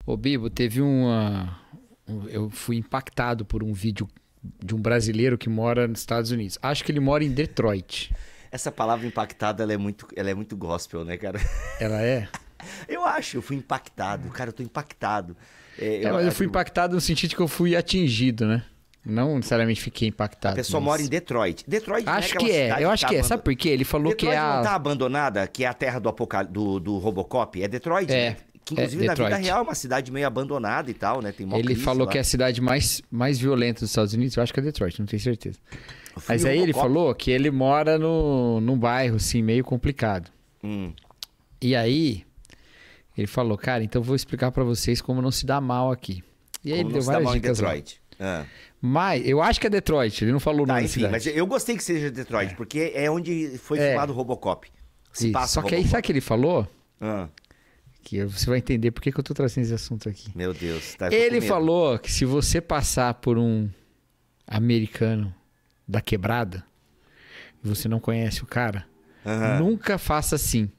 Ô, Bibo, eu fui impactado por um vídeo de um brasileiro que mora nos Estados Unidos. Acho que ele mora em Detroit. Essa palavra impactada, ela é muito gospel, né, cara? Ela é? Eu fui impactado. Cara, eu tô impactado. Mas eu fui impactado no sentido que eu fui atingido, né? Não necessariamente fiquei impactado. A pessoa mora em Detroit. Detroit acho que é. Eu acho que é. Sabe por quê? Ele falou Detroit que é não tá abandonada, que é a terra do Robocop? É Detroit? É. Né? Que inclusive na vida real é uma cidade meio abandonada e tal, né? Tem Ele falou lá que é a cidade mais violenta dos Estados Unidos. Eu acho que é Detroit, não tenho certeza. Mas aí ele falou que ele mora num bairro, assim, meio complicado. E aí, ele falou, cara, então eu vou explicar pra vocês como não se dá mal aqui. E aí como ele deu não se dá várias mal em dicas Detroit. Mas eu acho que é Detroit, ele não falou o nome da Enfim, cidade. mas eu gostei que seja Detroit, porque é onde foi filmado o Robocop. Só que aí, sabe o que ele falou? Ah. Que você vai entender por que eu tô trazendo esse assunto aqui. Meu Deus. Tá, ele falou que se você passar por um americano da quebrada e você não conhece o cara, nunca faça assim.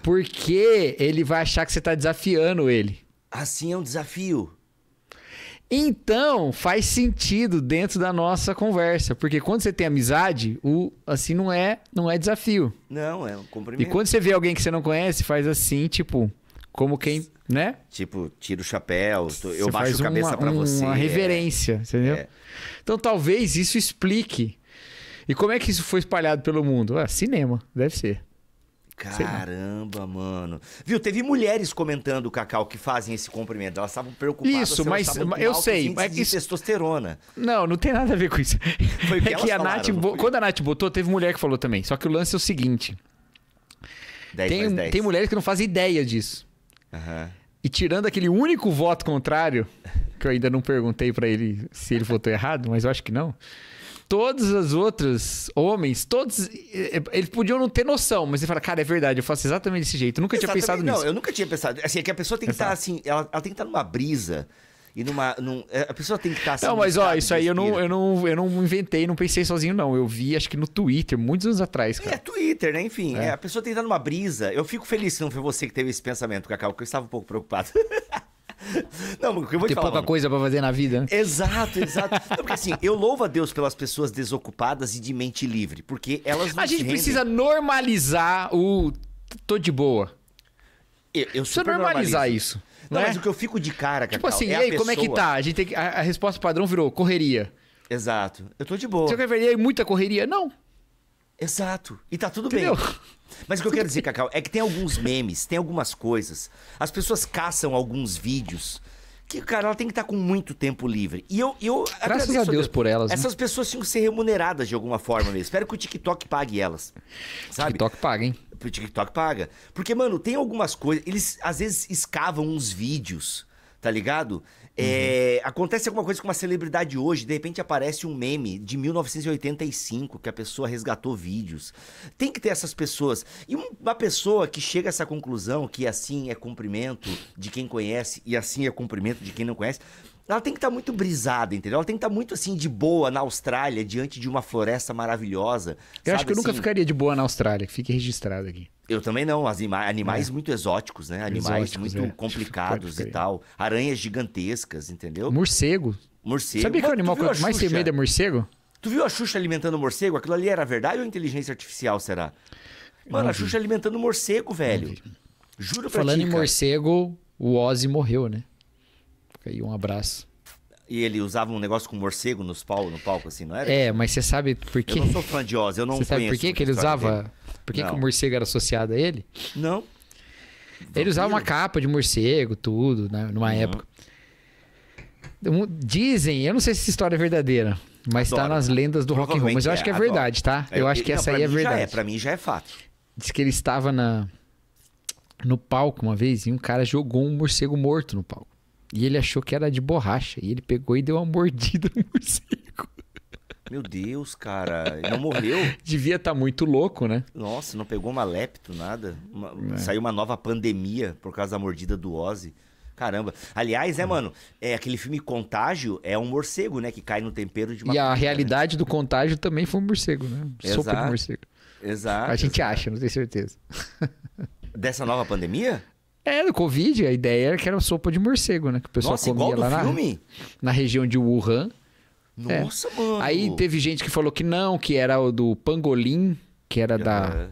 Porque ele vai achar que você tá desafiando ele. Assim é um desafio. Então, faz sentido dentro da nossa conversa. Porque quando você tem amizade, assim não é desafio. Não, é um cumprimento. E quando você vê alguém que você não conhece, faz assim, tipo, como quem, né? Tipo, tira o chapéu, eu você baixo a cabeça pra você. Uma reverência, entendeu? Então, talvez isso explique. E como é que isso foi espalhado pelo mundo? Cinema, deve ser. Caramba, mano. Viu, teve mulheres comentando, Cacau, que fazem esse cumprimento. Elas estavam preocupadas. Isso, mas eu sei. Mas de testosterona. Não tem nada a ver com isso. Foi o que que a falaram, Nath, quando a Nath botou, teve mulher que falou também. Só que o lance é o seguinte. 10 tem mulheres que não fazem ideia disso. E tirando aquele único voto contrário, que eu ainda não perguntei pra ele se ele votou errado, mas eu acho que não. Todos os outros homens, todos, eles podiam não ter noção, mas você fala, cara, é verdade, eu faço exatamente desse jeito. Eu nunca tinha pensado nisso. Não, eu nunca tinha pensado. Assim, é que a pessoa tem que estar assim, ela tem que estar numa brisa e a pessoa tem que estar assim. Não, mas isso aí eu não inventei, não pensei sozinho, não. Eu vi, acho que no Twitter, muitos anos atrás, cara. Twitter, né? Enfim, a pessoa tem que estar numa brisa. Eu fico feliz se não foi você que teve esse pensamento, Cacau, porque eu estava um pouco preocupado. Não, porque eu vou te falar, pouca coisa pra fazer na vida, né? Exato. Não, porque assim, eu louvo a Deus pelas pessoas desocupadas e de mente livre, porque elas não A gente precisa normalizar o tô de boa. Eu precisa normalizar isso. Não, né? mas o que eu fico de cara, Cacau, tipo assim, e aí, como é que tá? A gente tem a resposta padrão virou correria. Exato. Eu tô de boa. Você quer ver aí muita correria? Não. Exato. E tá tudo Entendeu? bem. Mas o que eu quero dizer, Cacau, é que tem alguns memes, tem algumas coisas. As pessoas caçam alguns vídeos que, cara, ela tem que estar com muito tempo livre. E eu graças a Deus por elas. Essas pessoas tinham que ser remuneradas de alguma forma mesmo. Espero que o TikTok pague elas. Sabe? TikTok paga, hein? O TikTok paga. Porque, mano, tem algumas coisas... Eles, às vezes, escavam uns vídeos, tá ligado? Acontece alguma coisa com uma celebridade hoje, de repente aparece um meme de 1985 que a pessoa resgatou vídeos. Tem que ter essas pessoas. E uma pessoa que chega a essa conclusão que assim é cumprimento de quem conhece e assim é cumprimento de quem não conhece, ela tem que estar muito brisada, entendeu? Ela tem que estar muito assim de boa na Austrália, diante de uma floresta maravilhosa. Eu acho que eu nunca assim, ficaria de boa na Austrália, que fique registrado aqui. Eu também não, animais muito exóticos, né? Animais muito complicados e tal. Aranhas gigantescas, entendeu? Morcego. Sabia que o animal que eu mais tenho medo é morcego? Tu viu a Xuxa alimentando morcego? Aquilo ali era verdade ou inteligência artificial, será? Mano, a Xuxa alimentando morcego, velho. Juro pra ti, falando em cara. morcego, o Ozzy morreu, né? Fica aí um abraço. E ele usava um negócio com morcego no palco, assim, não era? Mas você sabe por quê? Eu não sou fã de Ozzy, eu não conheço. Você sabe por que ele usava... Por que o morcego era associado a ele? Não. Ele usava uma capa de morcego, tudo, né? Numa época. Dizem, eu não sei se essa história é verdadeira, mas tá nas lendas do rock and roll. Mas eu acho que é verdade, tá? Eu acho que essa aí é verdade. Pra mim já é fato. Diz que ele estava no palco uma vez e um cara jogou um morcego morto no palco. E ele achou que era de borracha. E ele pegou e deu uma mordida no morcego. Meu Deus, cara. Ele não morreu? Devia estar muito louco, né? Nossa, não pegou uma lepto, nada. Saiu uma nova pandemia por causa da mordida do Ozzy. Caramba. Aliás, né, mano? Aquele filme Contágio é um morcego, né? Que cai no tempero de uma... E a realidade do contágio também foi um morcego, né? Sopa de morcego. Exato. A gente acha, não tenho certeza. Dessa nova pandemia? Do Covid, a ideia era que era sopa de morcego, né? Que o pessoal Nossa, comia igual lá do filme? na região de Wuhan. Nossa, mano. Aí teve gente que falou que não, que era o do pangolim, que era da...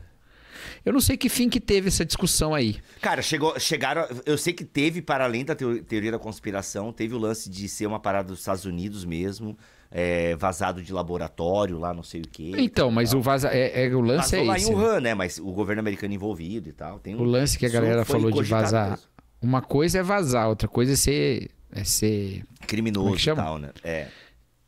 Eu não sei que fim que teve essa discussão aí. Cara, chegaram... Eu sei que teve, para além da teoria da conspiração, teve o lance de ser uma parada dos Estados Unidos mesmo, vazado de laboratório lá, não sei o quê. Então, mas o lance Vazou é lá esse. em Wuhan, né? Mas o governo americano envolvido e tal. Tem O lance que a galera falou de vazar... mesmo. Uma coisa é vazar, outra coisa é ser... Criminoso e chama? tal, né?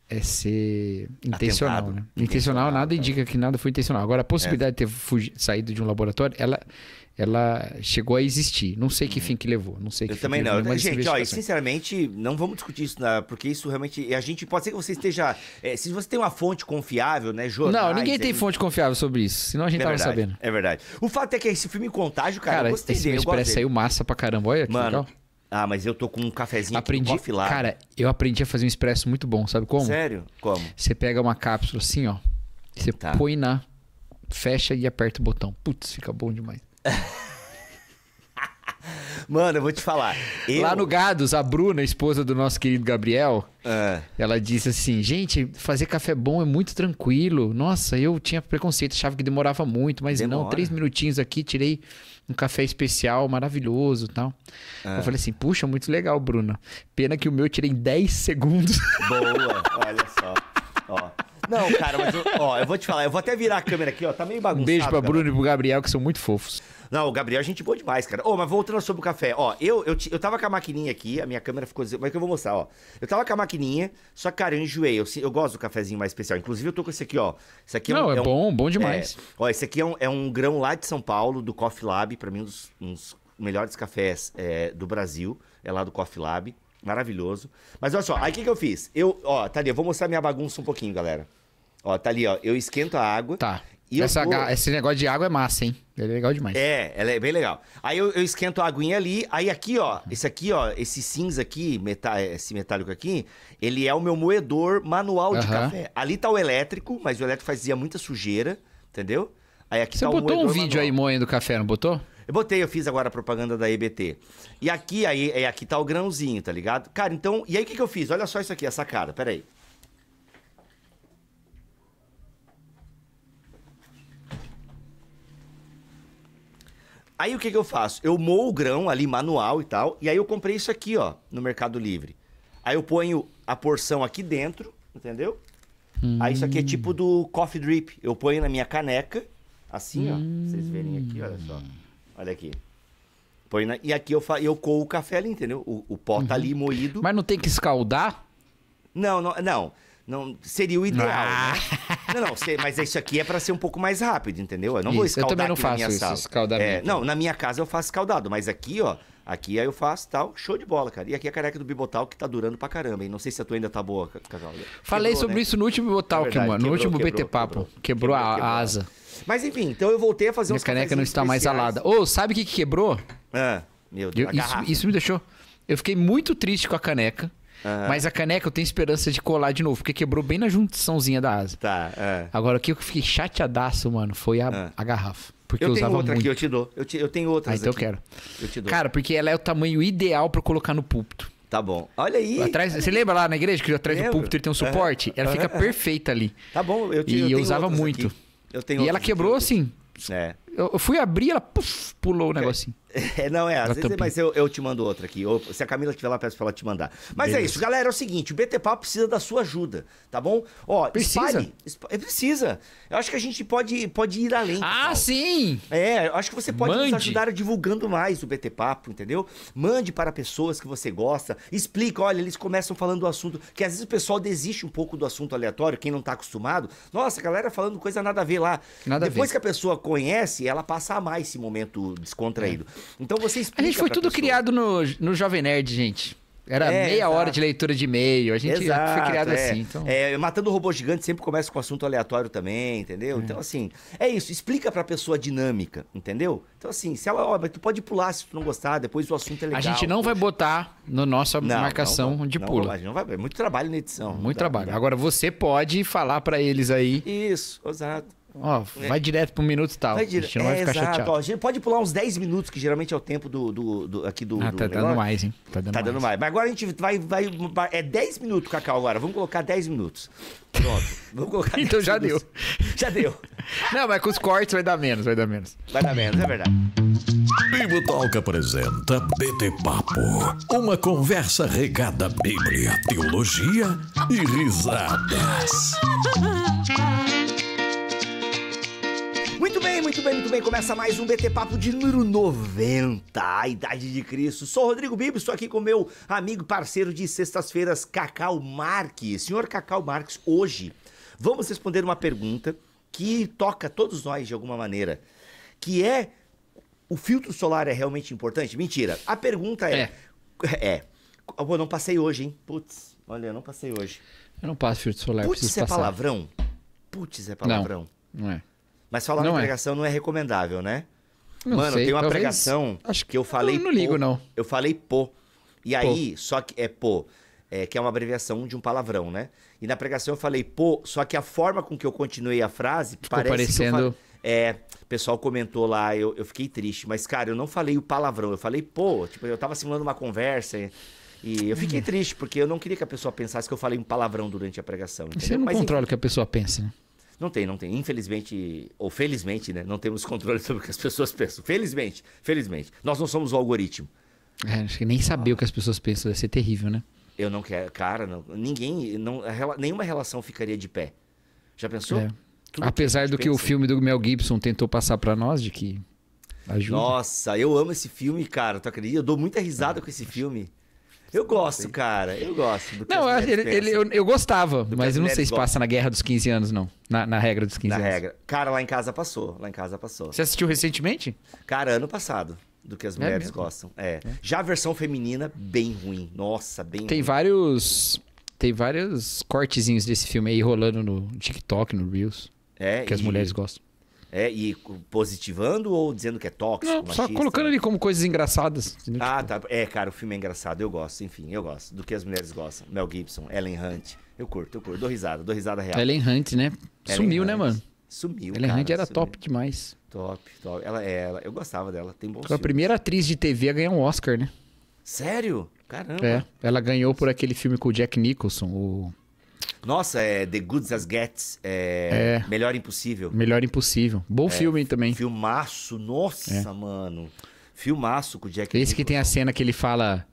É ser intencional, Atentado. né? Intencional, nada tá. indica que nada foi intencional. Agora, a possibilidade de ter saído de um laboratório, ela chegou a existir. Não sei que fim que levou. Não sei que Eu fim também que não. levou, mas Gente, ó, investigações. sinceramente, não vamos discutir isso, porque isso realmente... A gente pode ser que você esteja... se você tem uma fonte confiável, né? Jornais, Não, ninguém tem fonte confiável sobre isso. Senão a gente tava sabendo. É verdade. O fato é que esse filme Contágio, cara, Cara, eu gostei esse dele. meu Eu gosto expresso dele. saiu massa pra caramba. Olha que Mano, legal. mas eu tô com um cafezinho aqui do Coffee Lab. Cara, eu aprendi a fazer um expresso muito bom. Sabe como? Sério? Como? Você pega uma cápsula assim, ó. Você põe fecha e aperta o botão. Putz, fica bom demais. Mano, eu vou te falar. Lá no Gados, a Bruna, esposa do nosso querido Gabriel, ela disse assim, gente, fazer café bom é muito tranquilo. Nossa, eu tinha preconceito, achava que demorava muito, mas não, 3 minutinhos aqui, tirei um café especial, maravilhoso e tal. Eu falei assim, puxa, muito legal, Bruna. Pena que o meu eu tirei em 10 segundos. Boa, olha só. Ó. Não, cara, mas eu vou te falar, eu vou até virar a câmera aqui, ó, tá meio bagunçado. Um beijo pra cara. Bruna e pro Gabriel, que são muito fofos. Não, o Gabriel é gente boa demais, cara. Mas voltando sobre o café, ó, eu tava com a maquininha aqui, a minha câmera ficou... Mas é que eu vou mostrar, ó. Eu tava com a maquininha, só que, cara, eu enjoei. Eu gosto do cafezinho mais especial. Inclusive, eu tô com esse aqui, ó. Esse aqui é bom demais. Ó, esse aqui é um grão lá de São Paulo, do Coffee Lab, pra mim, um dos melhores cafés do Brasil. É lá do Coffee Lab. Maravilhoso. Mas olha só, aí o que eu fiz? Tá ali, eu vou mostrar minha bagunça um pouquinho, galera. Ó, tá ali, ó. Eu esquento a água. Tá. E Esse negócio de água é massa, hein? Ele é legal demais. Ela é bem legal. Aí eu esquento a aguinha ali. Aí aqui, ó, esse cinza aqui, esse metálico aqui, ele é o meu moedor manual de café. Ali tá o elétrico, mas o elétrico fazia muita sujeira, entendeu? Aí aqui Você tá o botou moedor um vídeo manual. aí moendo café, não botou? Eu botei, eu fiz agora a propaganda da EBT. E aqui, aqui tá o grãozinho, tá ligado? Cara, então... E aí o que eu fiz? Olha só isso aqui, a sacada. Pera aí. Aí o que eu faço? Eu moo o grão ali, manual e tal, e aí eu comprei isso aqui, ó, no Mercado Livre. Aí eu ponho a porção aqui dentro, entendeu? Aí isso aqui é tipo do Coffee Drip. Eu ponho na minha caneca, assim, ó. Pra vocês verem aqui, olha só. Olha aqui. E aqui eu coo o café ali, entendeu? O pó tá ali moído. Mas não tem que escaldar? Não, seria o ideal, né? Não, mas isso aqui é pra ser um pouco mais rápido, entendeu? Eu não vou escaldar eu também não aqui na faço minha isso, sala. escaldamento. Não, na minha casa eu faço escaldado, mas aqui, ó, aqui aí eu faço tal, show de bola, cara. E aqui a careca do Bibotal que tá durando pra caramba, hein? Não sei se a tua ainda tá boa, Cacau. Falei sobre isso no último Bibotalk, mano. No último BT Papo. Quebrou a asa. Mas enfim, então eu voltei a fazer Minha uns caneca não está mais especiais. alada. Ô, sabe o que quebrou? Meu Deus, a garrafa. Isso me deixou... Eu fiquei muito triste com a caneca. Mas a caneca eu tenho esperança de colar de novo, porque quebrou bem na junçãozinha da asa. Tá, Agora, o que eu fiquei chateadaço, mano, foi a garrafa. Porque eu tenho usava outra muito. aqui, eu te dou. Eu tenho outras então aqui. eu quero. Eu te dou. Cara, porque ela é o tamanho ideal pra eu colocar no púlpito. Tá bom. Olha aí. Atrás, você lembra lá na igreja que atrás do púlpito ele tem um suporte? Ela fica perfeita ali. Tá bom, eu eu usava muito. Eu tenho E ela quebrou assim. Eu fui abrir, ela pulou o negocinho. Às vezes, mas eu te mando outra aqui. Ou, se a Camila estiver lá, peço pra ela te mandar. Mas é isso, galera, é o seguinte, o BT Papo precisa da sua ajuda, tá bom? Ó, Precisa? Precisa. Eu acho que a gente pode ir além. Ah, sim! Eu acho que você pode nos Mande. ajudar divulgando mais o BT Papo, entendeu? Mande para pessoas que você gosta. Explica, olha, eles começam falando do assunto, que às vezes o pessoal desiste um pouco do assunto aleatório, quem não tá acostumado. Nossa, a galera falando coisa nada a ver lá. Depois que a pessoa conhece, ela passa a amar esse momento descontraído. Então você explica. A gente foi pra tudo pessoa. criado no Jovem Nerd, gente. Era meia hora de leitura de e-mail. A gente foi criado assim. Então... Matando o Robô Gigante sempre começa com assunto aleatório também, entendeu? Então, assim, é isso. Explica pra pessoa a dinâmica, entendeu? Então, assim, se ela... tu pode pular se tu não gostar, depois o assunto é legal. A gente não vai botar na nossa marcação de pula. A gente não vai. É muito trabalho na edição. Muito trabalho. Agora, você pode falar pra eles aí. Isso, exato. Ó, vai direto pro minuto e tal. Vai A gente não vai ficar exato. chateado. Ó, a gente pode pular uns 10 minutos, que geralmente é o tempo aqui do Ah, tá dando mais, hein? Tá dando mais. Mas agora a gente vai... É 10 minutos, Cacau, agora. Vamos colocar 10 minutos. Pronto. Vamos colocar Então 10 já minutos. Já deu. Não, mas com os cortes vai dar menos. Vai dar menos, é verdade. Bibotalk apresenta BT Papo, uma conversa regada à Bíblia, teologia e risadas. Muito bem. Começa mais um BT Papo de número 90, a idade de Cristo. Sou o Rodrigo Bibo, estou aqui com meu amigo parceiro de sextas-feiras, Cacau Marques. Senhor Cacau Marques, hoje vamos responder uma pergunta que toca todos nós de alguma maneira, que é: o filtro solar é realmente importante? Mentira. A pergunta é... Pô, não passei hoje, hein? Putz, olha, eu não passei hoje. Eu não passo filtro solar, preciso passar. Palavrão? Putz, é palavrão. Não é. Mas falar na pregação não é recomendável, né? Não Mano, sei, tem uma talvez... pregação que eu falei Eu não ligo, não. Eu falei pô. E aí, só que é pô, que é uma abreviação de um palavrão, né? E na pregação eu falei pô, só que a forma com que eu continuei a frase ficou parecendo... o pessoal comentou lá, eu fiquei triste. Mas, cara, eu não falei o palavrão, eu falei pô. Tipo, eu tava simulando uma conversa e eu fiquei triste, porque eu não queria que a pessoa pensasse que eu falei um palavrão durante a pregação. Entendeu? Você não controla o que a pessoa pensa, né? Não tem. Infelizmente, ou felizmente, né? Não temos controle sobre o que as pessoas pensam. Felizmente. Nós não somos o algoritmo. Acho que nem saber o que as pessoas pensam deve ser terrível, né? Eu não quero... Cara, não, nenhuma relação ficaria de pé. Já pensou? É. Apesar do que o filme do Mel Gibson tentou passar pra nós, de que ajuda. Nossa, eu amo esse filme, cara. Tu acredita? Eu dou muita risada com esse filme. Eu gosto, cara. Eu gosto. Eu gostava, mas eu não sei se passa na Guerra dos 15 anos, não. Na regra dos 15 anos. Na regra. Cara, lá em casa passou. Você assistiu recentemente? Cara, ano passado. Do que as mulheres gostam. Já a versão feminina, bem ruim. Nossa, bem ruim. Tem vários cortezinhos desse filme aí rolando no TikTok, no Reels. Que as mulheres gostam. E positivando ou dizendo que é tóxico, não, machista? Só colocando ali como coisas engraçadas. Ah, tá. Cara, o filme é engraçado. Eu gosto, enfim, eu gosto. Do que as mulheres gostam. Mel Gibson, Ellen Hunt. Eu curto. Dou risada real. Ellen Hunt, né? Sumiu, né, mano? Sumiu, Ellen Hunt era top demais. Top. Eu gostava dela. Tem bons Foi a primeira atriz de TV a ganhar um Oscar, né? Sério? Caramba. Ela ganhou por aquele filme com o Jack Nicholson, Nossa, The Good As Gets, Melhor Impossível. Melhor Impossível. Bom filme também. Filmaço, nossa, mano. Filmaço com o Jack Nicholson. Esse que tem a cena que ele fala: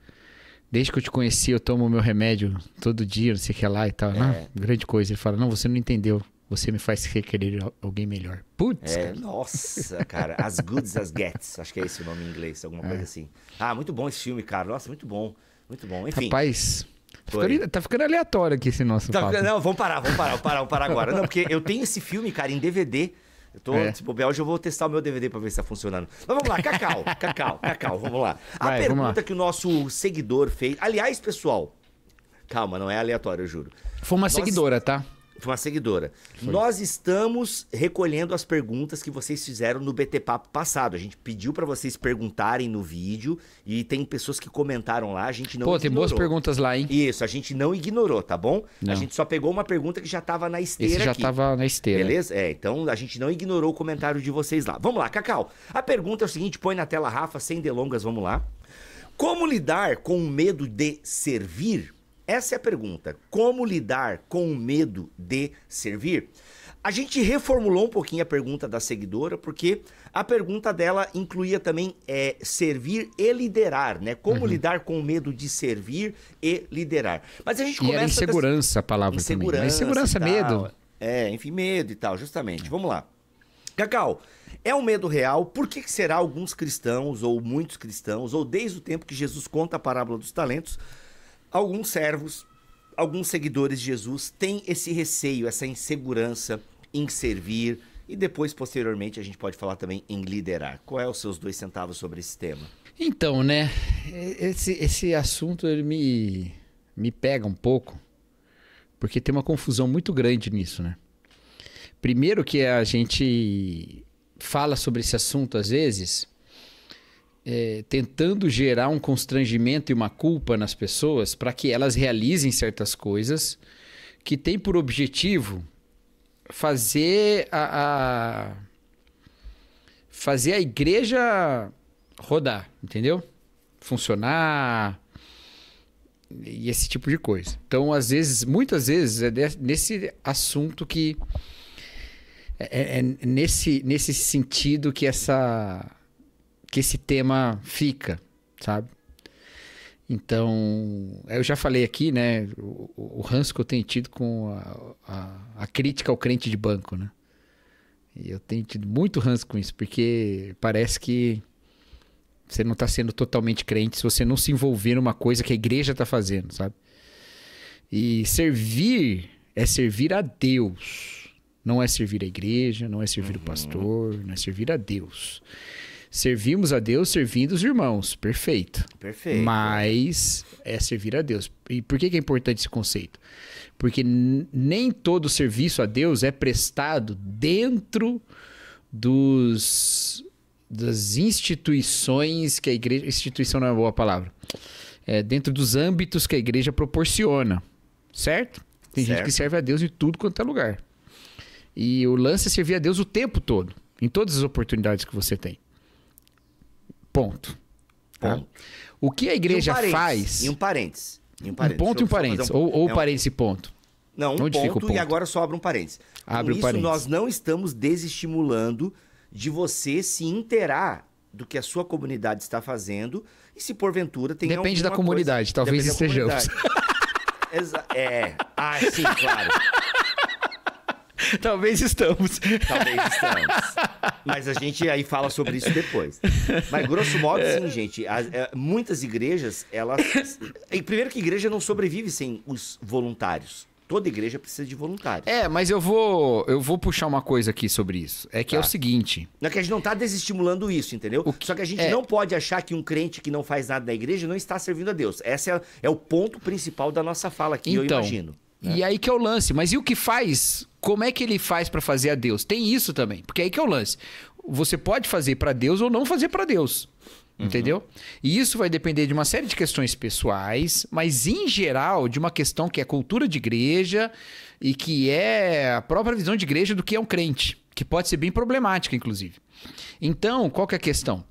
desde que eu te conheci, eu tomo o meu remédio todo dia, não sei o que lá e tal. Grande coisa. Ele fala: não, você não entendeu. Você me faz querer alguém melhor. Putz, cara. Nossa, cara. As Good As Gets. Acho que é esse o nome em inglês, alguma coisa assim. Ah, muito bom esse filme, cara. Nossa, muito bom. Muito bom. Enfim. Rapaz... Tá ficando aleatório aqui esse nosso papo. Não, vamos parar agora. Não, porque eu tenho esse filme, cara, em DVD. Eu tô, hoje eu vou testar o meu DVD pra ver se tá funcionando. Mas vamos lá, Cacau, vamos lá. Pergunta que o nosso seguidor fez... Aliás, pessoal, calma, não é aleatório, eu juro. Foi uma seguidora, tá? Foi uma seguidora. Nós estamos recolhendo as perguntas que vocês fizeram no BT Papo passado. A gente pediu pra vocês perguntarem no vídeo e tem pessoas que comentaram lá, a gente não ignorou. Tem boas perguntas lá, hein? Isso, a gente não ignorou, tá bom? Não. A gente só pegou uma pergunta que já tava na esteira aqui. Já tava na esteira. Beleza? Então a gente não ignorou o comentário de vocês lá. Vamos lá, Cacau. A pergunta é o seguinte, põe na tela, Rafa, sem delongas, vamos lá. Como lidar com o medo de servir? Essa é a pergunta. Como lidar com o medo de servir? A gente reformulou um pouquinho a pergunta da seguidora, porque a pergunta dela incluía também servir e liderar, né? Como lidar com o medo de servir e liderar. Mas a gente começa... era insegurança a palavra também. Insegurança, medo. Enfim, medo e tal, justamente. Vamos lá. Cacau, é um medo real? Por que será alguns cristãos, ou muitos cristãos, ou desde o tempo que Jesus conta a parábola dos talentos, alguns servos, alguns seguidores de Jesus têm esse receio, essa insegurança em servir e depois, posteriormente, a gente pode falar também em liderar. Qual é os seus 2 centavos sobre esse tema? Então, né, esse assunto ele me pega um pouco, porque tem uma confusão muito grande nisso, né? Primeiro que a gente fala sobre esse assunto às vezes... tentando gerar um constrangimento e uma culpa nas pessoas para que elas realizem certas coisas que têm por objetivo fazer fazer a igreja rodar, entendeu? Funcionar e esse tipo de coisa. Então, às vezes, muitas vezes, é nesse assunto que nesse sentido que esse tema fica, sabe? Então, eu já falei aqui, né, o ranço que eu tenho tido com a crítica ao crente de banco, né? E eu tenho tido muito ranço com isso, porque parece que você não está sendo totalmente crente se você não se envolver numa coisa que a igreja está fazendo, sabe? E servir é servir a Deus. Não é servir a igreja, não é servir o pastor, não é servir a Deus. Servimos a Deus servindo os irmãos, perfeito. Perfeito. Mas é servir a Deus. E por que é importante esse conceito? Porque nem todo serviço a Deus é prestado dentro das instituições que a igreja... Instituição não é uma boa palavra. É dentro dos âmbitos que a igreja proporciona, certo? Tem gente que serve a Deus em tudo quanto é lugar. E o lance é servir a Deus o tempo todo, em todas as oportunidades que você tem. Ponto. Tá? O que a igreja faz... E um parênteses. Um ponto e um parênteses. Ou parênteses e ponto. Não, um ponto e agora só abre um parênteses. Abre o parênteses. Nós não estamos desestimulando de você se inteirar do que a sua comunidade está fazendo e se porventura tem Depende da comunidade, coisa... talvez estejamos. Sim, claro. Talvez estamos. Mas a gente aí fala sobre isso depois. Mas grosso modo, sim, gente. Muitas igrejas, elas... Primeiro que igreja não sobrevive sem os voluntários. Toda igreja precisa de voluntários. Mas eu vou puxar uma coisa aqui sobre isso. É que é o seguinte... Não é que a gente não está desestimulando isso, entendeu? Só que a gente não pode achar que um crente que não faz nada na igreja não está servindo a Deus. Esse é o ponto principal da nossa fala aqui, eu imagino. E aí que é o lance. Mas e o que faz? Como é que ele faz para fazer a Deus? Tem isso também. Porque aí que é o lance. Você pode fazer para Deus ou não fazer para Deus. Entendeu? E isso vai depender de uma série de questões pessoais, mas em geral de uma questão que é cultura de igreja e que é a própria visão de igreja do que é um crente, que pode ser bem problemática, inclusive. Então, qual que é a questão?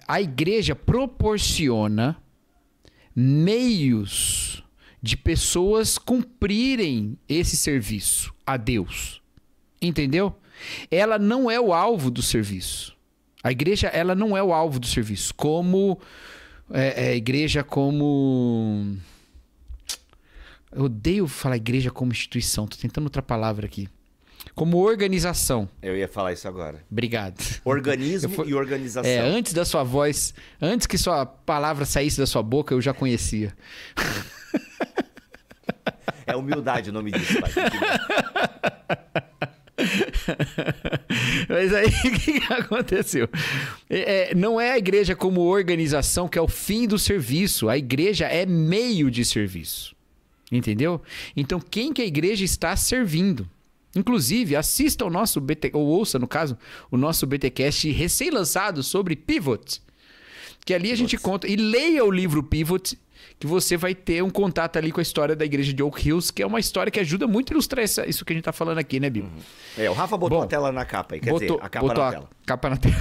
A igreja proporciona meios de pessoas cumprirem esse serviço a Deus. Entendeu? Ela não é o alvo do serviço. A igreja, ela não é o alvo do serviço. Como... a igreja como... Eu odeio falar igreja como instituição. Tô tentando outra palavra aqui. Como organização. Eu ia falar isso agora. Obrigado. Organismo e organização. Antes da sua voz... Antes que sua palavra saísse da sua boca, eu já conhecia. É humildade o nome disso, pai. Mas aí, o que aconteceu? Não é a igreja como organização que é o fim do serviço. A igreja é meio de serviço. Entendeu? Então, quem que a igreja está servindo? Inclusive, assista ao nosso ou ouça, no caso, o nosso BTcast recém-lançado sobre Pivot. Que ali a gente conta... E leia o livro Pivot, que você vai ter um contato ali com a história da igreja de Oak Hills, que é uma história que ajuda muito a ilustrar isso que a gente tá falando aqui, né, Bibo? O Rafa botou a tela na capa aí, a capa na tela. Capa na tela.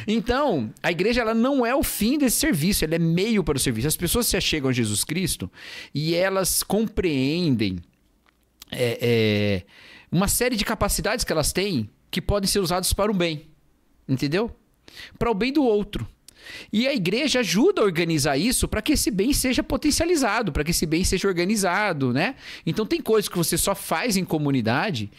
Então, a igreja, ela não é o fim desse serviço, ela é meio para o serviço. As pessoas se achegam a Jesus Cristo e elas compreendem uma série de capacidades que elas têm que podem ser usadas para o bem, entendeu? Para o bem do outro. E a igreja ajuda a organizar isso para que esse bem seja potencializado, para que esse bem seja organizado, né? Então tem coisas que você só faz em comunidade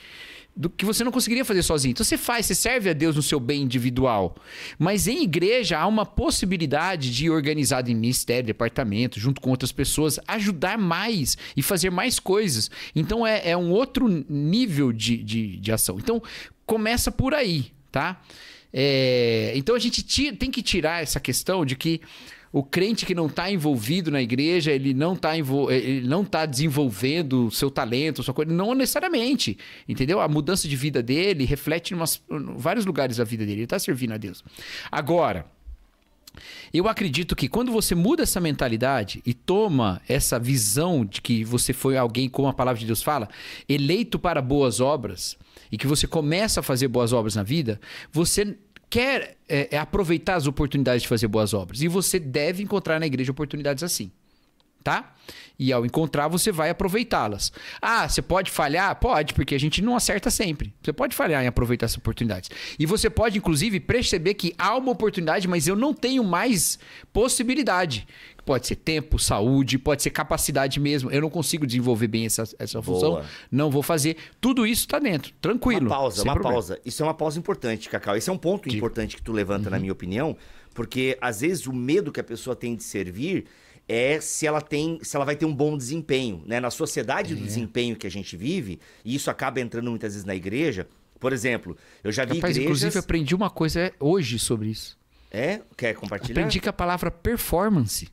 do que você não conseguiria fazer sozinho. Então você serve a Deus no seu bem individual. Mas em igreja há uma possibilidade de organizar em ministério, departamento, junto com outras pessoas, ajudar mais e fazer mais coisas. Então é um outro nível de ação. Então começa por aí, tá? Então a gente tem que tirar essa questão de que o crente que não está envolvido na igreja, ele não está desenvolvendo o seu talento, sua coisa. Não necessariamente, entendeu? A mudança de vida dele reflete em vários lugares da vida dele. Ele está servindo a Deus. Agora, Eu acredito que quando você muda essa mentalidade e toma essa visão de que você foi alguém, como a palavra de Deus fala, eleito para boas obras, e que você começa a fazer boas obras na vida, você quer aproveitar as oportunidades de fazer boas obras. E você deve encontrar na igreja oportunidades assim. Tá? E ao encontrar, você vai aproveitá-las. Ah, você pode falhar? Pode, porque a gente não acerta sempre. Você pode falhar em aproveitar essas oportunidades. E você pode, inclusive, perceber que há uma oportunidade, mas eu não tenho mais possibilidade. Pode ser tempo, saúde, pode ser capacidade mesmo. Eu não consigo desenvolver bem essa função. Não vou fazer. Tudo isso tá dentro, tranquilo. Uma pausa. Isso é uma pausa importante, Cacau. Esse é um ponto importante que tu levanta, na minha opinião, porque às vezes o medo que a pessoa tem de servir é se ela vai ter um bom desempenho, né? Na sociedade do desempenho que a gente vive, e isso acaba entrando muitas vezes na igreja. Por exemplo, eu já vi igrejas... Inclusive, aprendi uma coisa hoje sobre isso. Quer compartilhar? Aprendi que a palavra performance,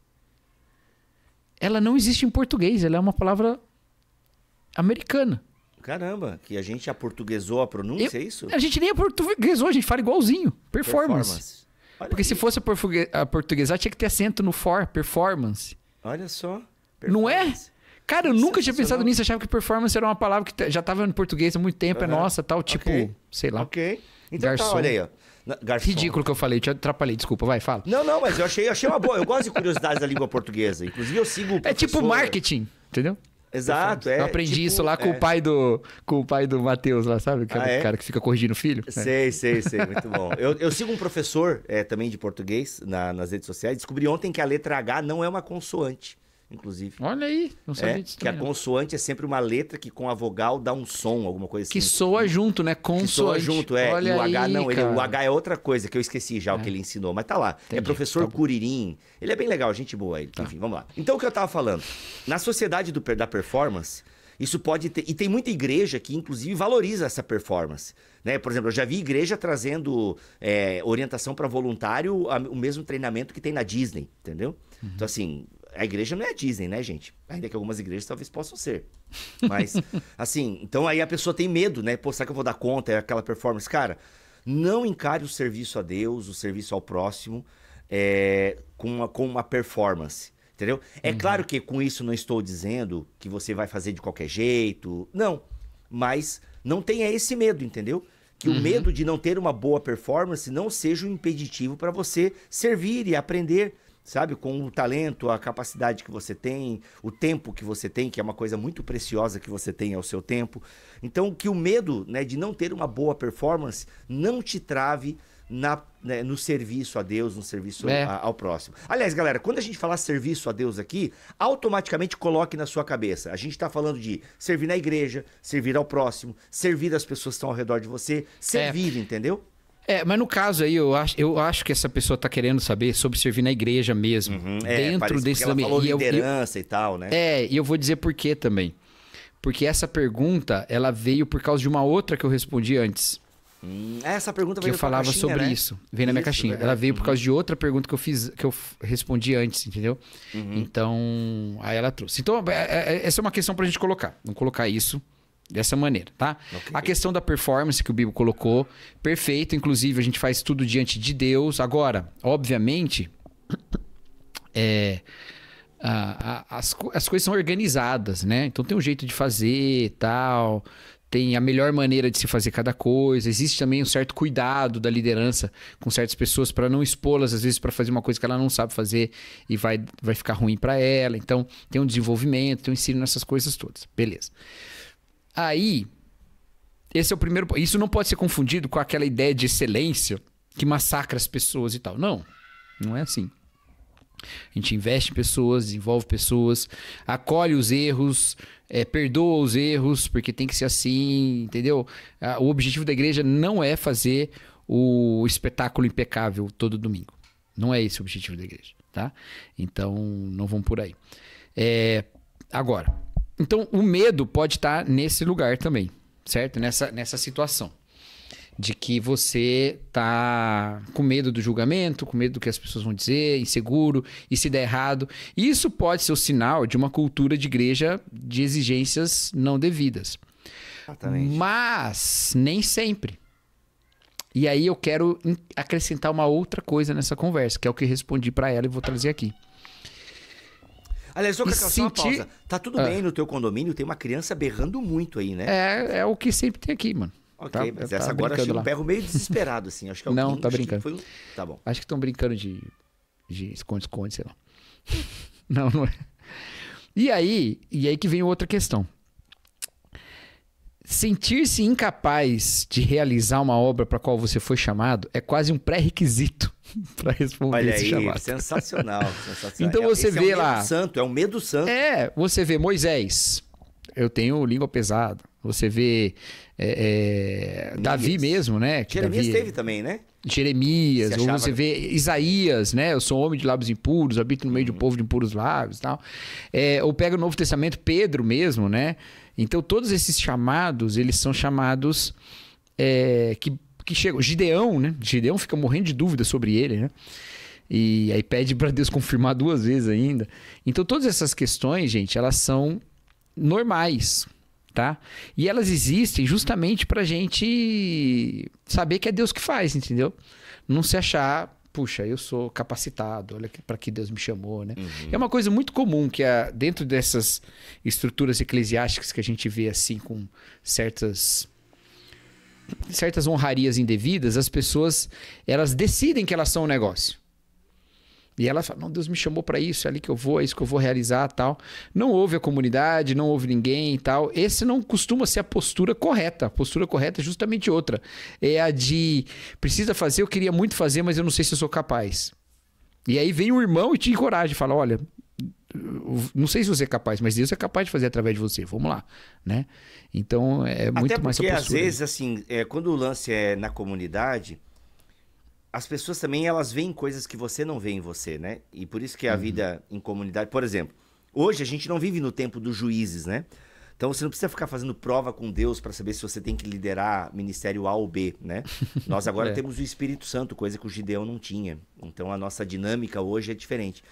ela não existe em português, ela é uma palavra americana. Caramba, que a gente aportuguesou a pronúncia, é isso? A gente nem aportuguesou, a gente fala igualzinho. Performance. Porque se fosse a portuguesar, tinha que ter acento no performance. Olha só. Não é? Cara, eu nunca tinha pensado nisso. Eu achava que performance era uma palavra que já estava no português há muito tempo. É nossa, tal, tipo, sei lá. Ok. Então garçom. Tá, olha aí, ó. Garçom. Ridículo que eu falei, te atrapalhei, desculpa, vai, fala. Não, mas eu achei uma boa. Eu gosto de curiosidades da língua portuguesa. Inclusive, eu sigo o professor... É tipo marketing, entendeu? Exato, Eu aprendi isso lá com o pai do Matheus lá, sabe? O cara que fica corrigindo o filho. Sei, muito bom. Eu sigo um professor também de português nas redes sociais. Descobri ontem que a letra H não é uma consoante, inclusive. Olha aí, não sabia disso que a consoante é sempre uma letra que com a vogal dá um som, alguma coisa assim. Que soa junto, né? Consoante. Que soa junto, Olha e o H aí, não, o H é outra coisa, que eu esqueci já o que ele ensinou, mas tá lá. Entendi. É professor Curirim. Ele é bem legal, gente boa ele. Enfim, vamos lá. Então o que eu tava falando, na sociedade da performance, isso pode ter... E tem muita igreja que, inclusive, valoriza essa performance. Né? Por exemplo, eu já vi igreja trazendo orientação para voluntário, o mesmo treinamento que tem na Disney, entendeu? Então, assim, a igreja não é a Disney, né, gente? Ainda que algumas igrejas talvez possam ser. Mas, assim, então aí a pessoa tem medo, né? Pô, será que eu vou dar conta? É aquela performance. Cara, não encare o serviço a Deus, o serviço ao próximo, com uma performance. Entendeu? É claro que com isso não estou dizendo que você vai fazer de qualquer jeito. Não. Mas não tenha esse medo, entendeu? Que o medo de não ter uma boa performance não seja um impeditivo para você servir e aprender, sabe? Com o talento, a capacidade que você tem, o tempo que você tem, que é uma coisa muito preciosa que você tem, é o seu tempo. Então, que o medo, né, de não ter uma boa performance não te trave no serviço a Deus, no serviço ao próximo. Aliás, galera, quando a gente falar serviço a Deus aqui, automaticamente coloque na sua cabeça. A gente está falando de servir na igreja, servir ao próximo, servir as pessoas que estão ao redor de você, servir, entendeu? Mas no caso aí, eu acho que essa pessoa tá querendo saber sobre servir na igreja mesmo. Dentro desse ambiente. Ela falou liderança e tal, né? E eu vou dizer por quê também. Porque essa pergunta, ela veio por causa de uma outra que eu respondi antes. Essa pergunta veio que eu falava caixinha, sobre né? isso. Veio na minha caixinha. Ela veio por causa de outra pergunta que eu respondi antes, entendeu? Então, aí ela trouxe. Então, essa é uma questão pra gente colocar. Vamos colocar isso dessa maneira, tá? Okay. A questão da performance que o Bibo colocou, perfeito. Inclusive, a gente faz tudo diante de Deus. Agora, obviamente, as coisas são organizadas, né? Então, tem um jeito de fazer e tal... Tem a melhor maneira de se fazer cada coisa. Existe também um certo cuidado da liderança com certas pessoas para não expô-las, às vezes, para fazer uma coisa que ela não sabe fazer e vai ficar ruim para ela. Então, tem um desenvolvimento, tem um ensino nessas coisas todas. Beleza. Aí, esse é o primeiro... Isso não pode ser confundido com aquela ideia de excelência que massacra as pessoas e tal. Não é assim. A gente investe em pessoas, desenvolve pessoas, acolhe os erros, perdoa os erros, porque tem que ser assim, entendeu? O objetivo da igreja não é fazer o espetáculo impecável todo domingo. Não é esse o objetivo da igreja, tá? Então, não vamos por aí. Agora, então o medo pode estar nesse lugar também, certo? Nessa situação. De que você tá com medo do julgamento, com medo do que as pessoas vão dizer, inseguro, e se der errado. Isso pode ser o sinal de uma cultura de igreja de exigências não devidas. Exatamente. Mas nem sempre. E aí eu quero acrescentar uma outra coisa nessa conversa, que é o que eu respondi pra ela e vou trazer aqui. Aliás, só uma pausa. Tá tudo bem no teu condomínio? Tem uma criança berrando muito aí, né? É o que sempre tem aqui, mano. Ok, mas essa agora achei um berro meio desesperado, assim. Acho que alguém, não, tá brincando. Tá bom. Acho que estão brincando de esconde-esconde, sei lá. Não é. E aí que vem outra questão. Sentir-se incapaz de realizar uma obra para a qual você foi chamado é quase um pré-requisito para responder esse chamado. Sensacional, sensacional. Então você vê lá... É um medo santo. Você vê Moisés, eu tenho língua pesada. Você vê Davi mesmo, né? Jeremias teve também, né? Jeremias, ou você vê Isaías, né? Eu sou homem de lábios impuros, habito no meio de um povo de impuros lábios e tal. Ou pega o Novo Testamento, Pedro mesmo, né? Então, todos esses chamados, eles são chamados que chegam. Gideão, né? Gideão fica morrendo de dúvida sobre ele, né? E aí pede para Deus confirmar 2 vezes ainda. Então, todas essas questões, gente, elas são normais, tá? E elas existem justamente pra gente saber que é Deus que faz, entendeu? Não se achar, puxa, eu sou capacitado, olha para que Deus me chamou, né? É uma coisa muito comum que dentro dessas estruturas eclesiásticas que a gente vê assim com certas honrarias indevidas, as pessoas, elas decidem que elas são um negócio. E ela fala, não, Deus me chamou para isso, é ali que eu vou, é isso que eu vou realizar, tal. Não ouve a comunidade, não ouve ninguém e tal. Esse não costuma ser a postura correta. A postura correta é justamente outra. É a de, precisa fazer, eu queria muito fazer, mas eu não sei se eu sou capaz. E aí vem um irmão e te encoraja e fala, olha, não sei se você é capaz, mas Deus é capaz de fazer através de você, vamos lá, né? Então, é muito até mais a postura. Até porque, às vezes, assim, quando o lance é na comunidade... As pessoas também, elas veem coisas que você não vê em você, né? E por isso que a vida em comunidade... Por exemplo, hoje a gente não vive no tempo dos juízes, né? Então você não precisa ficar fazendo prova com Deus para saber se você tem que liderar ministério A ou B, né? Nós agora temos o Espírito Santo, coisa que o Gideão não tinha. Então a nossa dinâmica hoje é diferente.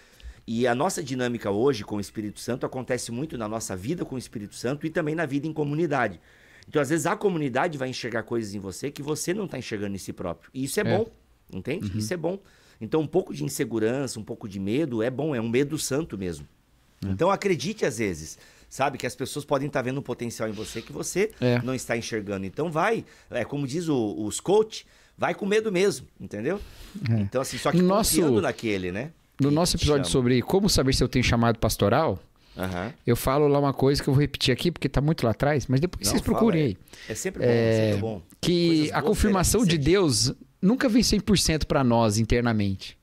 E a nossa dinâmica hoje com o Espírito Santo acontece muito na nossa vida com o Espírito Santo e também na vida em comunidade. Então às vezes a comunidade vai enxergar coisas em você que você não está enxergando em si próprio. E isso é bom. Entende? Isso é bom. Então, um pouco de insegurança, um pouco de medo é bom, é um medo santo mesmo. Então, acredite às vezes, sabe? Que as pessoas podem estar vendo um potencial em você que você não está enxergando. Então, vai, como diz os coach, vai com medo mesmo, entendeu? Então, assim, só que confiando naquele, né? No nosso episódio sobre como saber se eu tenho chamado pastoral, eu falo lá uma coisa que eu vou repetir aqui, porque está muito lá atrás, mas depois vocês procurem aí. É sempre bom, sempre bom. Que a confirmação de Deus nunca vem 100% para nós internamente.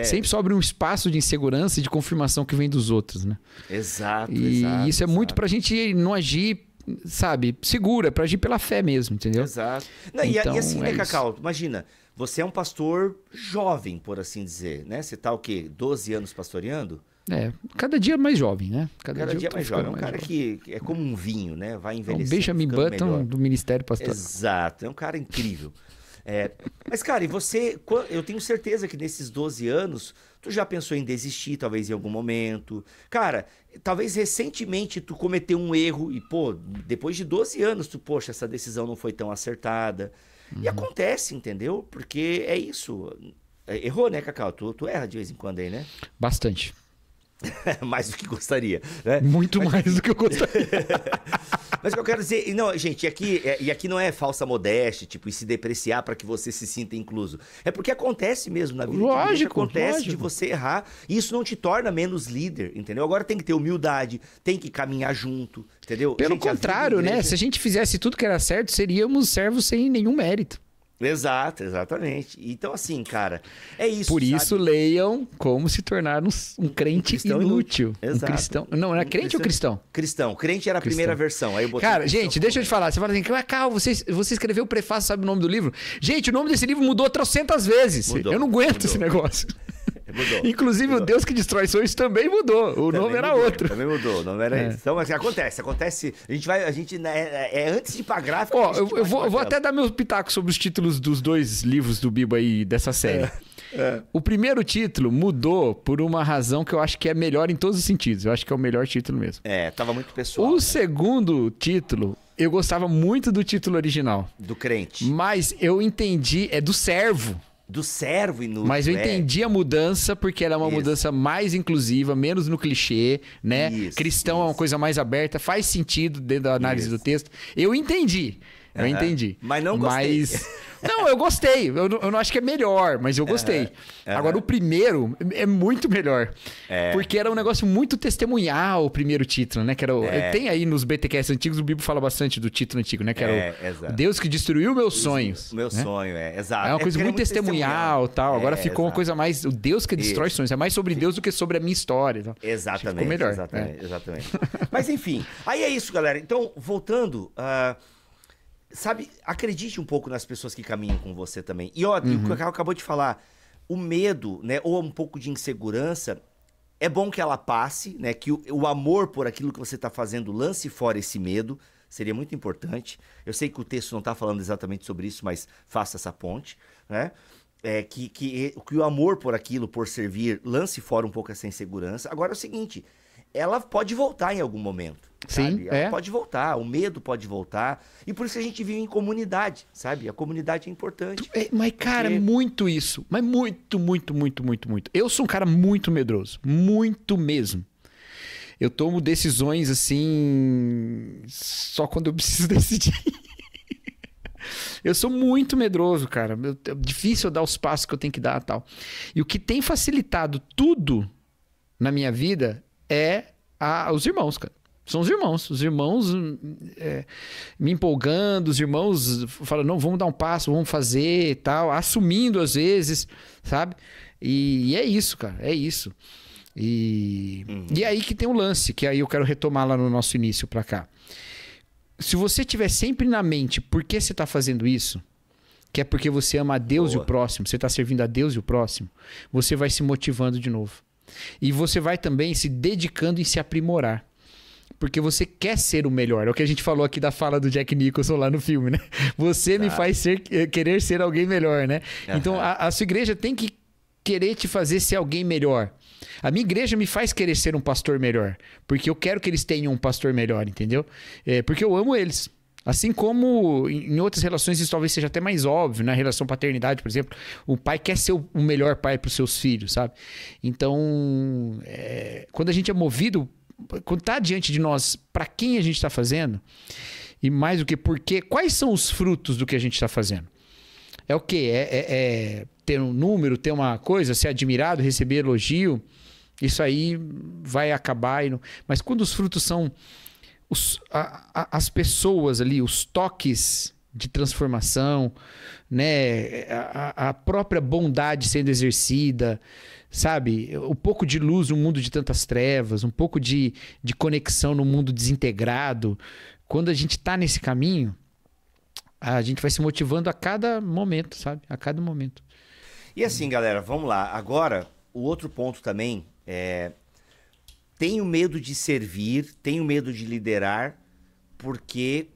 Sempre sobra um espaço de insegurança e de confirmação que vem dos outros, né? Exato, e isso é muito pra gente não agir, sabe, segura, pra agir pela fé mesmo, entendeu? Exato. Não, então, e assim, né, Cacau? Imagina, você é um pastor jovem, por assim dizer, né? Você tá o quê? 12 anos pastoreando? Cada dia mais jovem, né? Cada dia mais jovem. É um cara que é como um vinho, né? Vai envelhecendo. Benjamin Button melhor. Do Ministério Pastoral. Exato, é um cara incrível. Mas, cara, e você... Eu tenho certeza que nesses 12 anos, tu já pensou em desistir, talvez, em algum momento. Cara, talvez recentemente tu cometeu um erro e, pô, depois de 12 anos, poxa, essa decisão não foi tão acertada. E acontece, entendeu? Porque é isso. Errou, né, Cacau? Tu erra de vez em quando aí, né? Bastante. Mais do que gostaria, né? Muito mais do que eu gostaria. Mas o que eu quero dizer... Não, gente, aqui não é falsa modéstia, tipo, e se depreciar para que você se sinta incluso. É porque acontece mesmo na vida. Acontece de você errar. E isso não te torna menos líder, entendeu? Agora tem que ter humildade, tem que caminhar junto, entendeu? Pelo contrário, né? Se a gente fizesse tudo que era certo, seríamos servos sem nenhum mérito. Exato, exatamente. Então, assim, cara, é isso. Por isso, leiam Como se tornar um crente inútil. Exato. Um cristão. Não, era crente ou cristão? Cristão. Crente era a primeira versão. Aí eu botei cara, gente, deixa eu te falar. Você fala assim, Cacau, você escreveu o prefácio, sabe o nome do livro? Gente, o nome desse livro mudou 300 vezes. Eu não aguento esse negócio. Mudou. Inclusive, mudou. O Deus que destrói sonhos também mudou. O nome era outro. Também mudou, o nome era esse. Então, mas acontece. A gente antes de ir pra gráfica... Eu vou até dar meu pitaco sobre os títulos dos 2 livros do Bibo aí, dessa série. O primeiro título mudou por uma razão que eu acho que é melhor em todos os sentidos. Eu acho que é o melhor título mesmo. Tava muito pessoal. O segundo título eu gostava muito do título original. Do crente. Mas eu entendi, é do servo. Do servo inútil. Mas eu entendi a mudança porque ela é uma mudança mais inclusiva, menos no clichê, né? Cristão é uma coisa mais aberta, faz sentido dentro da análise do texto. Eu entendi. Eu entendi. Mas não gostei. Não, eu gostei. Eu não acho que é melhor, mas eu gostei. Agora, o primeiro é muito melhor. Porque era um negócio muito testemunhal, o primeiro título, né? Que era tem aí nos BTQS antigos, o Bíblia fala bastante do título antigo, né? Que era o Deus que destruiu meus sonhos. Meu sonho, exato. É uma coisa muito testemunhal e tal. Agora ficou uma coisa mais... O Deus que destrói sonhos. É mais sobre Deus do que sobre a minha história. Tal. Exatamente. Ficou melhor. Exatamente. Mas enfim, aí é isso, galera. Então, voltando... Sabe, acredite um pouco nas pessoas que caminham com você também. E ó, o que o Cacau acabou de falar, o medo, né, ou um pouco de insegurança, é bom que ela passe, né, que o amor por aquilo que você está fazendo lance fora esse medo, seria muito importante. Eu sei que o texto não está falando exatamente sobre isso, mas faça essa ponte, né? Que o amor por aquilo, por servir, lance fora um pouco essa insegurança. Agora é o seguinte, ela pode voltar em algum momento. Sabe? Sim, ela pode voltar, o medo pode voltar. E por isso a gente vive em comunidade, sabe? A comunidade é importante. Mas, cara, muito isso. Mas muito, muito, muito, muito, muito. Eu sou um cara muito medroso. Muito mesmo. Eu tomo decisões, assim, só quando eu preciso decidir. Eu sou muito medroso, cara. É difícil eu dar os passos que eu tenho que dar e tal. E o que tem facilitado tudo na minha vida é os irmãos, cara. São os irmãos me empolgando, os irmãos falando, não, vamos dar um passo, vamos fazer e tal, assumindo às vezes, sabe? E é isso, cara, é isso. E aí que tem o lance, que aí eu quero retomar lá no nosso início pra cá. Se você tiver sempre na mente por que você tá fazendo isso, que é porque você ama a Deus e o próximo, você tá servindo a Deus e o próximo, você vai se motivando de novo. E você vai também se dedicando em se aprimorar. Porque você quer ser o melhor. É o que a gente falou aqui da fala do Jack Nicholson lá no filme, né? Você me faz querer ser alguém melhor, né? Então, a sua igreja tem que querer te fazer ser alguém melhor. A minha igreja me faz querer ser um pastor melhor. Porque eu quero que eles tenham um pastor melhor, entendeu? Porque eu amo eles. Assim como em outras relações isso talvez seja até mais óbvio, na relação paternidade, por exemplo, o pai quer ser o melhor pai para os seus filhos, sabe? Então, quando a gente é movido, quando está diante de nós, para quem a gente está fazendo, e mais do que por quê, quais são os frutos do que a gente está fazendo? É o quê? É ter um número, ter uma coisa, ser admirado, receber elogio, isso aí vai acabar. Mas quando os frutos são as pessoas ali, os toques de transformação, né? A própria bondade sendo exercida, sabe? Um pouco de luz no mundo de tantas trevas, um pouco de conexão no mundo desintegrado. Quando a gente está nesse caminho, a gente vai se motivando a cada momento, sabe? A cada momento. E assim, galera, vamos lá. Agora, o outro ponto também tenho medo de servir, tenho medo de liderar, porque...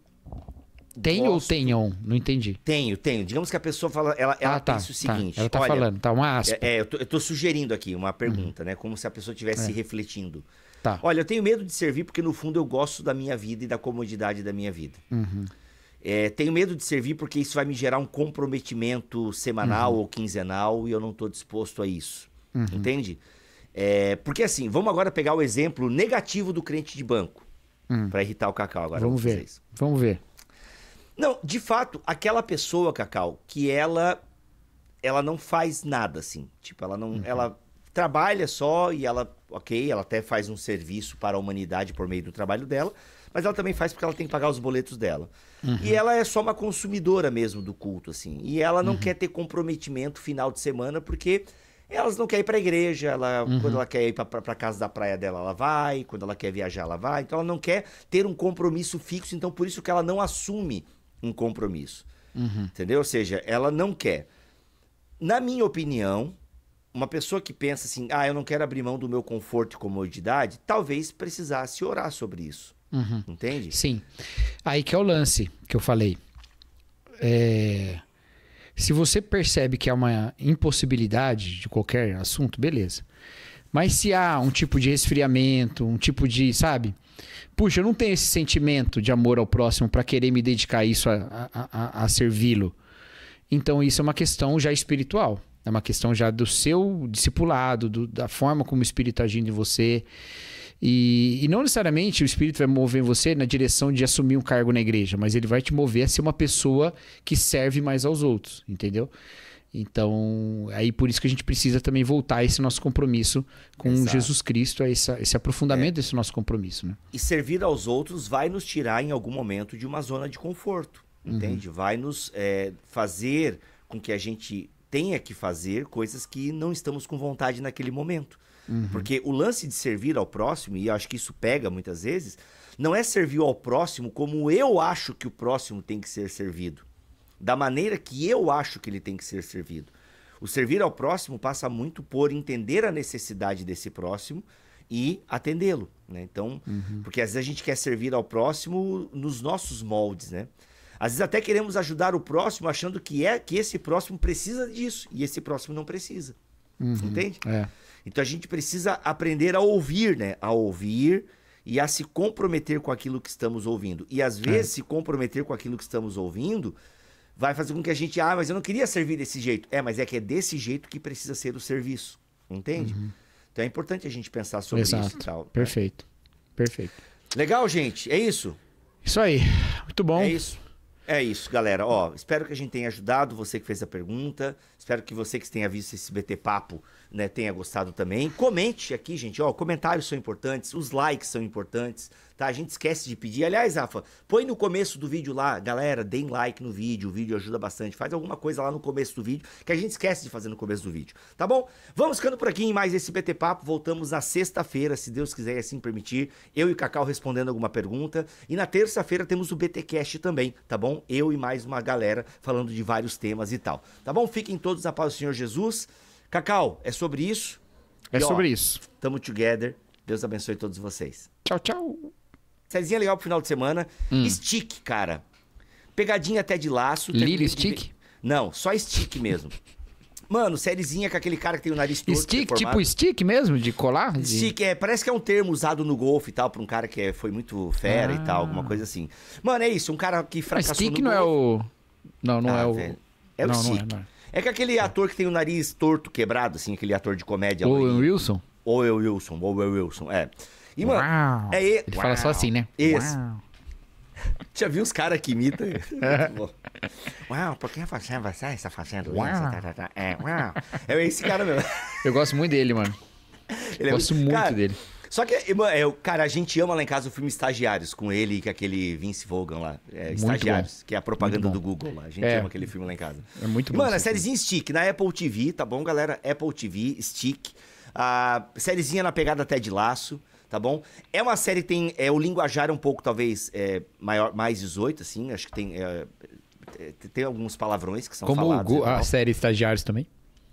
Ou tenham? Não entendi. Tenho. Digamos que a pessoa fala, ela pensa o seguinte... Ela tá falando, uma aspa. Eu tô sugerindo aqui uma pergunta, né? Como se a pessoa estivesse refletindo. Tá. Olha, eu tenho medo de servir porque, no fundo, eu gosto da minha vida e da comodidade da minha vida. Tenho medo de servir porque isso vai me gerar um comprometimento semanal ou quinzenal e eu não tô disposto a isso. Entende? Porque assim, vamos agora pegar o exemplo negativo do crente de banco. Para irritar o Cacau agora. Vamos ver. Não, de fato, aquela pessoa, Cacau, que ela não faz nada, assim. Tipo, ela não... Ela trabalha só e ela até faz um serviço para a humanidade por meio do trabalho dela, mas ela também faz porque ela tem que pagar os boletos dela. E ela é só uma consumidora mesmo do culto, assim. E ela não quer ter comprometimento final de semana porque... Elas não querem ir pra igreja, quando ela quer ir pra casa da praia dela, ela vai, quando ela quer viajar, ela vai. Então ela não quer ter um compromisso fixo, então por isso que ela não assume um compromisso. Entendeu? Ou seja, ela não quer. Na minha opinião, uma pessoa que pensa assim, eu não quero abrir mão do meu conforto e comodidade, talvez precisasse orar sobre isso. Entende? Sim. Aí que é o lance que eu falei. Se você percebe que é uma impossibilidade de qualquer assunto, beleza. Mas se há um tipo de resfriamento, um tipo de, sabe? Puxa, eu não tenho esse sentimento de amor ao próximo para querer me dedicar a isso, a servi-lo. Então isso é uma questão já espiritual. É uma questão já do seu discipulado, da forma como o Espírito está agindo em você. E não necessariamente o Espírito vai mover você na direção de assumir um cargo na igreja, mas ele vai te mover a ser uma pessoa que serve mais aos outros, entendeu? Então, aí por isso que a gente precisa também voltar a esse nosso compromisso com Jesus Cristo, a esse aprofundamento desse nosso compromisso, né? E servir aos outros vai nos tirar em algum momento de uma zona de conforto, entende? Vai nos fazer com que a gente tenha que fazer coisas que não estamos com vontade naquele momento. Porque o lance de servir ao próximo, e eu acho que isso pega muitas vezes, não é servir ao próximo como eu acho que o próximo tem que ser servido. Da maneira que eu acho que ele tem que ser servido. O servir ao próximo passa muito por entender a necessidade desse próximo e atendê-lo, né? Então, porque às vezes a gente quer servir ao próximo nos nossos moldes, né? Às vezes até queremos ajudar o próximo achando que esse próximo precisa disso e esse próximo não precisa. Entende? Então a gente precisa aprender a ouvir, né? A ouvir e a se comprometer com aquilo que estamos ouvindo. E às vezes se comprometer com aquilo que estamos ouvindo vai fazer com que a gente, mas eu não queria servir desse jeito. Mas é que é desse jeito que precisa ser o serviço. Entende? Então é importante a gente pensar sobre isso e tal. Perfeito. Perfeito. Legal, gente? É isso? Isso aí. Muito bom. É isso, galera. Ó, espero que a gente tenha ajudado você que fez a pergunta. Espero que você que tenha visto esse BT Papo, né, tenha gostado também. Comente aqui, gente. Ó, comentários são importantes, os likes são importantes, tá? A gente esquece de pedir. Aliás, Rafa, põe no começo do vídeo lá, galera, deem like no vídeo. O vídeo ajuda bastante. Faz alguma coisa lá no começo do vídeo, que a gente esquece de fazer no começo do vídeo, tá bom? Vamos ficando por aqui em mais esse BT Papo. Voltamos na sexta-feira, se Deus quiser e assim permitir. Eu e o Cacau respondendo alguma pergunta. E na terça-feira temos o BT Cast também, tá bom? Eu e mais uma galera falando de vários temas e tal. Tá bom? Fiquem todos na paz do Senhor Jesus. Cacau, é sobre isso? É sobre isso. Tamo together. Deus abençoe todos vocês. Tchau, tchau. Sériezinha legal pro final de semana. Stick, cara. Pegadinha até de laço. Lily Stick? Não, só stick mesmo. Mano, sériezinha com aquele cara que tem o nariz torto. Stick, tipo stick mesmo? De colar? Stick, parece que é um termo usado no golfe e tal, pra um cara que foi muito fera e tal, alguma coisa assim. Mano, é isso, um cara que fracassou stick no não golfe. Não é o... Velho. É o stick. Não é. É que aquele ator que tem o nariz torto, quebrado, assim, aquele ator de comédia. Owen Wilson? Owen Wilson, é. E, mano, Uau. Ele fala só assim, né? Isso. Uau. Já viu os caras que imitam? Uau, por que você está fazendo isso? Uau. É esse cara mesmo. Eu gosto muito dele, mano. Gosto muito dele. Só que, cara, a gente ama lá em casa o filme Estagiários, com ele e com aquele Vince Vaughn lá. Estagiários, que é a propaganda do Google lá. A gente ama aquele filme lá em casa. É muito bom. Mano, a sériezinha Stick, na Apple TV, tá bom, galera? Apple TV, Stick. A sériezinha na pegada até de laço, tá bom? É uma série que tem... o linguajar é um pouco, talvez, mais 18, assim. Acho que tem alguns palavrões que são falados. Como a série Estagiários também.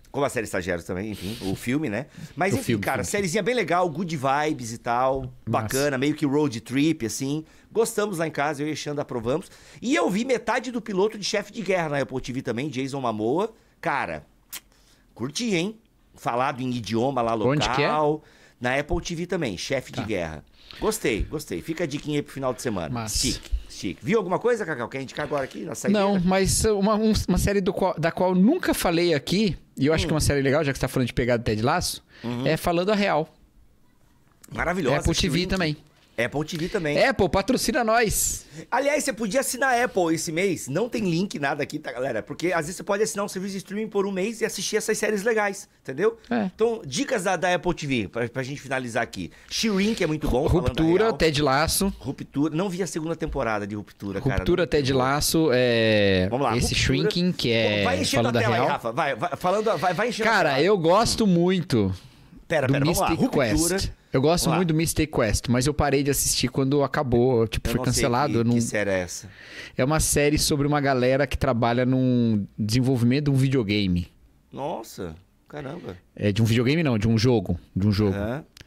Como a série Estagiários também, enfim, o filme, né? Mas enfim, cara, sériezinha bem legal, good vibes e tal, bacana, meio que road trip, assim. Gostamos lá em casa, eu e o Xanda aprovamos. E eu vi metade do piloto de Chefe de Guerra na Apple TV também, Jason Momoa. Cara, curti, hein? Falado em idioma lá local. Onde que é? Na Apple TV também, Chefe de Guerra. Gostei. Fica a diquinha aí pro final de semana. Stick. Viu alguma coisa, Cacau? Quer indicar agora aqui na saída? Não, mas uma série da qual nunca falei aqui, e eu acho que é uma série legal, já que você tá falando de pegada até de laço, é Falando a Real. Maravilhosa. Apple TV também. Apple TV também. Apple, patrocina nós. Aliás, você podia assinar a Apple esse mês. Não tem link, nada aqui, tá, galera? Porque às vezes você pode assinar um serviço de streaming por um mês e assistir essas séries legais, entendeu? Então, dicas da Apple TV, pra gente finalizar aqui. She-Ring, que é muito bom. Ruptura, Ted Laço. Ruptura. Não vi a segunda temporada de Ruptura, cara. Ruptura, Ted Laço, Vamos lá. Esse Ruptura. Shrinking, que é vai enchendo Falando a tela a Real. aí, Rafa. Vai enchendo a tela. Cara, eu gosto muito do vamos lá. Mystic Quest. Eu gosto muito do Mystic Quest, mas eu parei de assistir quando acabou, tipo, foi cancelado. Que série é essa? É uma série sobre uma galera que trabalha no desenvolvimento de um videogame. Nossa, caramba. É de um videogame não, de um jogo.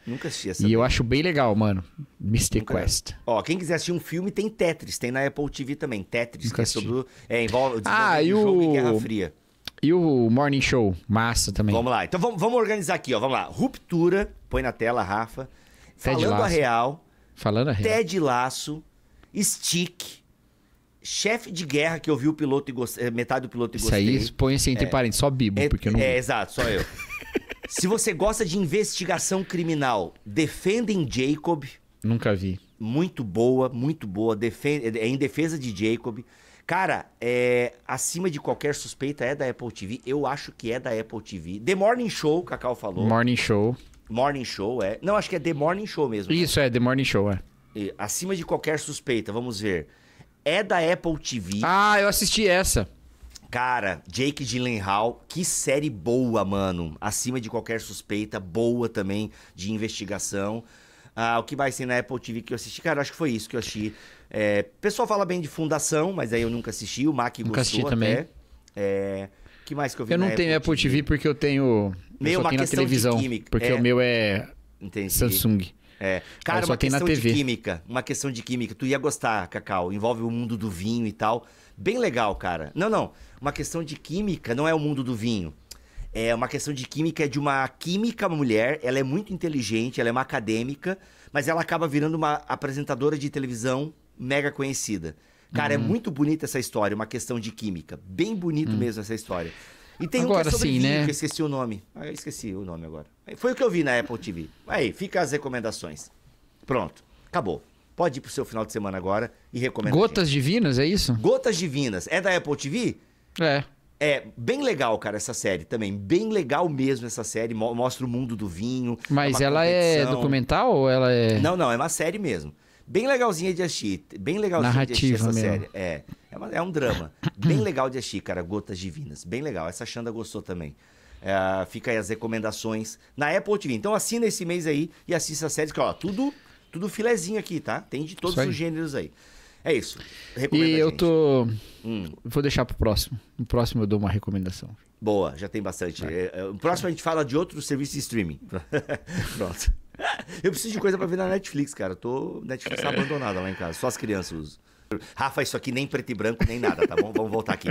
Nunca assisti essa. E eu acho bem legal, mano. Mystic Quest. Ó, quem quiser assistir um filme, tem Tetris. Tem na Apple TV também. Tetris, que é sobre envolve o e jogo em Guerra Fria. E o Morning Show, massa também. Vamos lá. Então vamos organizar aqui, ó. Vamos lá. Ruptura, põe na tela, Rafa. Ted Falando a Lasso. real. Falando a real. Ted Lasso. Stick. Chefe de Guerra, que eu vi o piloto e gostei, metade do piloto e Isso gostei. aí, põe assim entre parênteses, só Bibo, porque eu não vi. Exato, só eu. Se você gosta de investigação criminal, Defendem Jacob. Nunca vi. Muito boa, muito boa. É em defesa de Jacob. Cara, acima de qualquer suspeita é da Apple TV. Eu acho que é da Apple TV. The Morning Show, o Cacau falou. Morning Show. Morning Show, é. Não, acho que é The Morning Show mesmo. Isso, The Morning Show, é. Acima de qualquer suspeita, vamos ver. É da Apple TV. Ah, eu assisti essa. Cara, Jake Gyllenhaal, que série boa, mano. Acima de qualquer suspeita, boa também, de investigação. O que mais tem na Apple TV que eu assisti? Cara, acho que foi isso que eu assisti. O pessoal fala bem de Fundação, mas aí eu nunca assisti. O Mac Nunca gostou assisti até. também. O que mais que eu vi Eu não tenho Apple TV porque eu tenho... Meio eu só uma tenho na questão de televisão. química. Porque o meu é Entendi. Samsung. Cara, só uma tem na questão de TV. química. Uma questão de química. Tu ia gostar, Cacau. Envolve o mundo do vinho e tal. Bem legal, cara. Não. Uma questão de química não é o mundo do vinho. É uma questão de química, é de uma química mulher. Ela é muito inteligente, ela é uma acadêmica, mas ela acaba virando uma apresentadora de televisão mega conhecida. Cara, é muito bonita essa história, uma questão de química. Bem bonito mesmo essa história. E tem Agora, um que é sobre sim, vinho, né? que eu esqueci o nome. Eu esqueci o nome agora. Foi o que eu vi na Apple TV. Aí, fica as recomendações. Pronto, acabou. Pode ir pro seu final de semana agora e recomendar. Gotas Divinas, é isso? Gotas Divinas. É da Apple TV? É. É bem legal, cara, essa série também. Bem legal mesmo essa série. Mostra o mundo do vinho. Mas uma ela é competição. documental ou ela é... Não, é uma série mesmo. Bem legalzinha de assistir. Bem legalzinha de assistir Narrativa essa mesmo. série. É um drama. Bem legal de assistir, cara. Gotas Divinas. Bem legal. Essa Xanda gostou também. Fica aí as recomendações na Apple TV. Então assina esse mês aí e assista a série. Que, ó, tudo filezinho aqui, tá? Tem de todos os gêneros aí. É isso. Recomenda, E eu gente. tô... Vou deixar pro próximo. No próximo eu dou uma recomendação. Boa, já tem bastante. O próximo a gente fala de outro serviço de streaming. Pronto. Eu preciso de coisa pra ver na Netflix, cara. Netflix tá abandonada lá em casa. Só as crianças usam. Rafa, isso aqui nem preto e branco, nem nada, tá bom? Vamos voltar aqui.